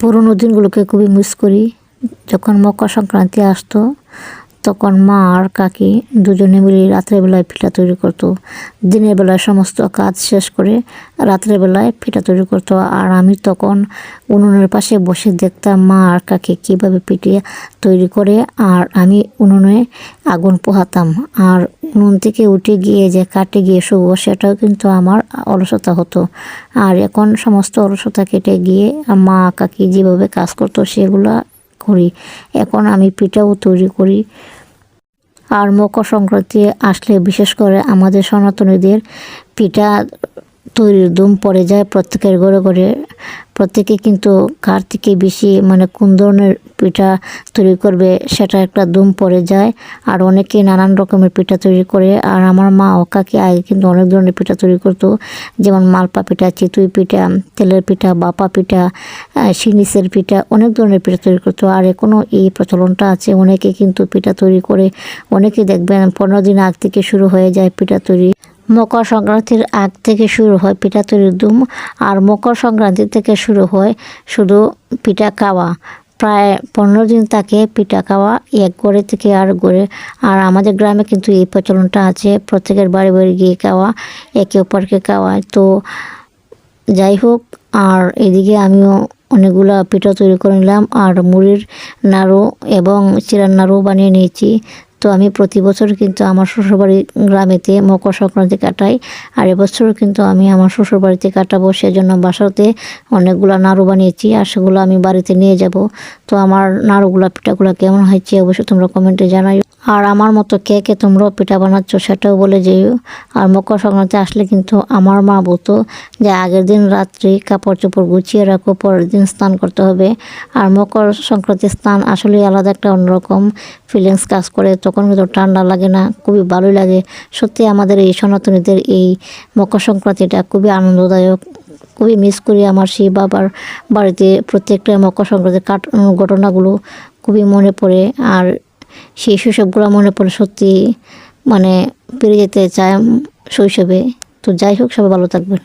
পুরোনো দিনগুলোকে খুবই মিস করি। যখন মকর সংক্রান্তি আসতো তখন মা আর কাকি দুজনে মিলে রাত্রেবেলায় পিঠা তৈরি করতো। দিনের বেলায় সমস্ত কাজ শেষ করে রাত্রেবেলায় পিঠা তৈরি করতো, আর আমি তখন উনুনের পাশে বসে দেখতাম মা আর কাকি কীভাবে পিঠে তৈরি করে, আর আমি উনুনে আগুন পোহাতাম। আর উনুন থেকে উঠে গিয়ে যে কাটে গিয়ে শুবো, সেটাও কিন্তু আমার অলসতা হতো। আর এখন সমস্ত অলসতা কেটে গিয়ে মা কাকি যেভাবে কাজ করতো সেগুলো করি। এখন আমি পিঠাও তৈরি করি। আর মকর সংক্রান্তি আসলে বিশেষ করে আমাদের সনাতনীদের পিঠা তৈরির ধুম পড়ে যায় প্রত্যেকের ঘরে ঘরে। প্রত্যেকে কিন্তু কার থেকে বেশি কোন ধরনের পিঠা তৈরি করবে সেটা একটা ধুম পড়ে যায়। আর অনেকে নানান রকমের পিঠা তৈরি করে। আর আমার মা ও কাকি আগে কিন্তু অনেক ধরনের পিঠা তৈরি করতো, যেমন মালপা পিঠা, চিতই পিঠা, তেলের পিঠা, বাপা পিঠা, সিনিসের পিঠা, অনেক ধরনের পিঠা তৈরি করতো। আর এখনও এই প্রচলনটা আছে, অনেকে কিন্তু পিঠা তৈরি করে। অনেকে দেখবেন 15 দিন আগ থেকে শুরু হয়ে যায় পিঠা তৈরি। মকর সংক্রান্তির আগ থেকে শুরু হয় পিঠা তৈরির ধুম, আর মকর সংক্রান্তি থেকে শুরু হয় শুধু পিঠা খাওয়া। প্রায় 15 দিন থাকে পিঠা খাওয়া, এক ঘরে থেকে আর ঘরে। আর আমাদের গ্রামে কিন্তু এই প্রচলনটা আছে, প্রত্যেকের বাড়ি বাড়ি গিয়ে খাওয়া, একে অপরকে খাওয়ায়। তো যাই হোক, আর এদিকে আমিও অনেকগুলো পিঠা তৈরি করে নিলাম, আর মুড়ির নাড়ু এবং চিড়ার নাড়ু বানিয়ে নিয়েছি। তো আমি প্রতি বছর কিন্তু আমার শ্বশুরবাড়ি গ্রামেতে মকর সংক্রান্তি কাটাই, আর এবছরও কিন্তু আমি আমার শ্বশুরবাড়িতে কাটাবো। সেজন্য বাসাতে অনেকগুলো নাড়ু বানিয়েছি, আর সেগুলো আমি বাড়িতে নিয়ে যাব। তো আমার নাড়ুগুলা পিঠাগুলো কেমন হয়েছে অবশ্যই তোমরা কমেন্টে জানাই। আর আমার মতো কে কে তোমরাও পিঠা বানাচ্ছ সেটাও বলে যেও। আর মকর সংক্রান্তি আসলে কিন্তু আমার মা বলতো যে আগের দিন রাত্রি কাপড় চোপড় গুছিয়ে রাখো, পরের দিন স্নান করতে হবে। আর মকর সংক্রান্তির স্নান আসলে আলাদা একটা অন্যরকম ফিলিংস কাজ করে। তখন কিন্তু ঠান্ডা লাগে না, খুবই ভালোই লাগে। সত্যি আমাদের এই সনাতনীদের এই মকর সংক্রান্তিটা খুবই আনন্দদায়ক। খুবই মিস করি আমার সেই বাবার বাড়িতে প্রত্যেকটা মকর সংক্রান্তির ঘটনাগুলো খুবই মনে পড়ে। আর সেই শৈশবগুলো মনে পড়ে, সত্যি ফিরে যেতে চায় শৈশবে। তো যাই হোক, সবাই ভালো থাকবেন।